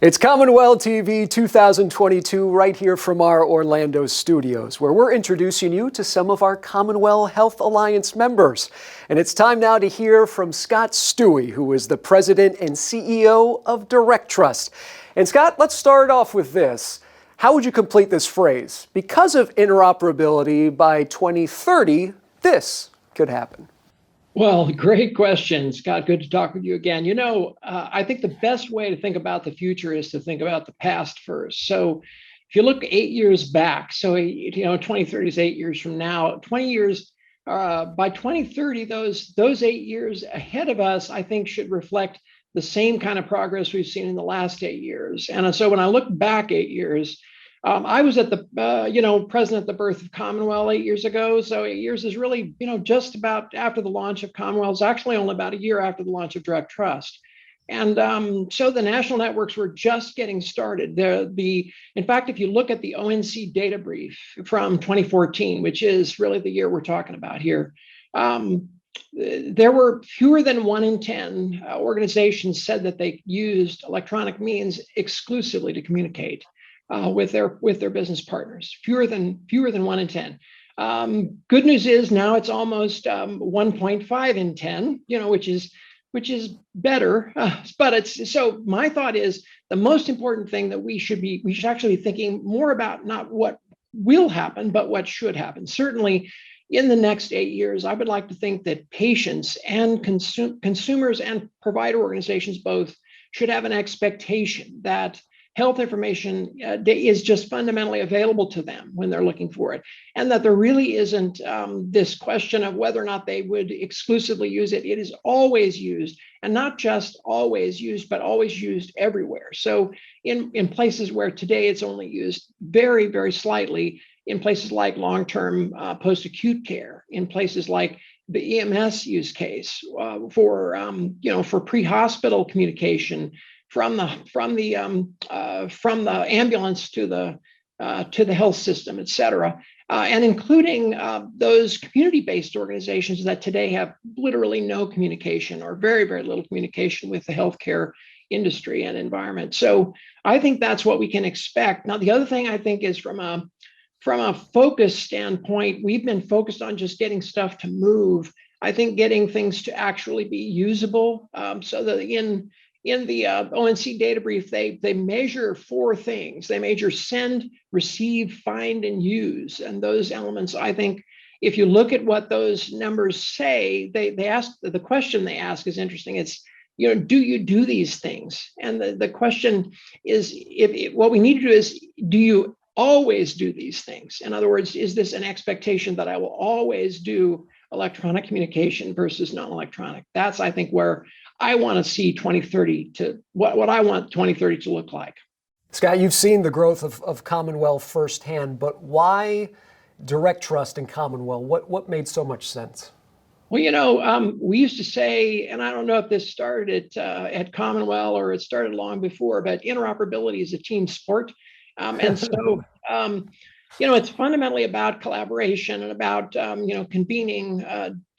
It's CommonWell TV 2022 right here from our Orlando studios, where we're introducing you to some of our CommonWell Health Alliance members. And it's time now to hear from Scott Stuewe, who is the president and CEO of DirectTrust. And Scott, let's start off with this. How would you complete this phrase? Because of interoperability, by 2030, this could happen. Well, great question, Scott. Good to talk with you again. I think the best way to think about the future is to think about the past first. So if you look 8 years back, 2030 is 8 years from now, 20 years, by 2030, those 8 years ahead of us, I think should reflect the same kind of progress we've seen in the last 8 years. And so when I look back 8 years, I was at the, present at the birth of CommonWell 8 years ago. So 8 years is really, just about after the launch of CommonWell. It's actually only about a year after the launch of DirectTrust. And so the national networks were just getting started. In fact, if you look at the ONC data brief from 2014, which is really the year we're talking about here, there were fewer than 1 in 10 organizations said that they used electronic means exclusively to communicate with their business partners. Fewer than 1 in 10. Good news is now it's almost 1.5 in 10, which is better. But so my thought is the most important thing that we should actually be thinking more about not what will happen, but what should happen. Certainly in the next 8 years, I would like to think that patients and consumers and provider organizations both should have an expectation that health information is just fundamentally available to them when they're looking for it. And that there really isn't this question of whether or not they would exclusively use it. It is always used, and not just always used, but always used everywhere. So in places where today it's only used very, very slightly, in places like long-term post-acute care, in places like the EMS use case for pre-hospital communication, from the ambulance to the health system, et cetera, and including those community-based organizations that today have literally no communication or very, very little communication with the healthcare industry and environment. So I think that's what we can expect. Now, the other thing I think is from a focus standpoint, we've been focused on just getting stuff to move. I think getting things to actually be usable, so that in the ONC data brief, they measure 4 things. They measure send, receive, find, and use. And those elements, I think, if you look at what those numbers say, they ask, the question they ask is interesting. It's, do you do these things? And the question is, what we need to do is, do you always do these things? In other words, is this an expectation that I will always do electronic communication versus non-electronic? That's, I think, where I want to see 2030 to what I want 2030 to look like. Scott, you've seen the growth of CommonWell firsthand, but why DirectTrust and CommonWell? What made so much sense? Well, we used to say, and I don't know if this started at CommonWell or it started long before, but interoperability is a team sport. And so, it's fundamentally about collaboration and about,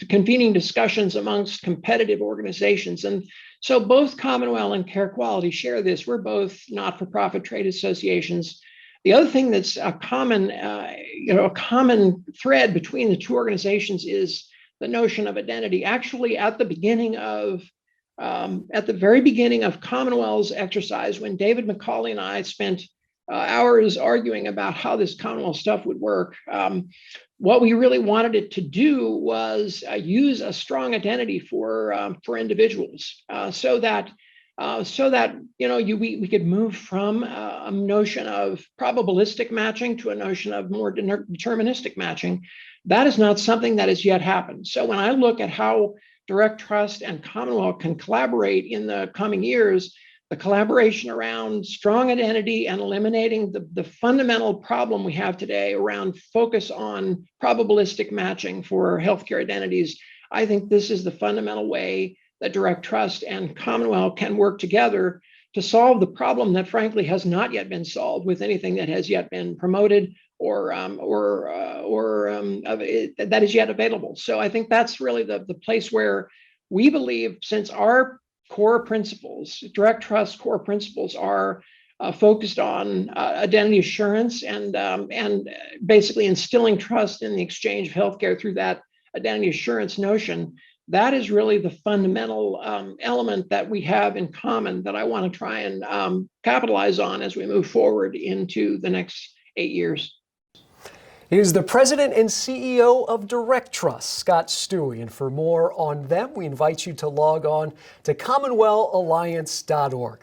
convening discussions amongst competitive organizations. And so both CommonWell and Care Quality share this. We're both not-for-profit trade associations. The other thing that's a common thread between the two organizations is the notion of identity. Actually, at the very beginning of CommonWell's exercise, when David McCauley and I spent hours arguing about how this CommonWell stuff would work, what we really wanted it to do was use a strong identity for individuals, so that we could move from a notion of probabilistic matching to a notion of more deterministic matching. That is not something that has yet happened. So when I look at how DirectTrust and CommonWell can collaborate in the coming years, the collaboration around strong identity and eliminating the fundamental problem we have today around focus on probabilistic matching for healthcare identities, I think this is the fundamental way that DirectTrust and CommonWell can work together to solve the problem that frankly has not yet been solved with anything that has yet been promoted or that is yet available. So I think that's really the place where we believe, since our core principles, DirectTrust core principles are focused on identity assurance and basically instilling trust in the exchange of healthcare through that identity assurance notion. That is really the fundamental element that we have in common that I want to try and capitalize on as we move forward into the next 8 years. He is the president and CEO of DirectTrust, Scott Stuewe. And for more on them, we invite you to log on to CommonWellAlliance.org.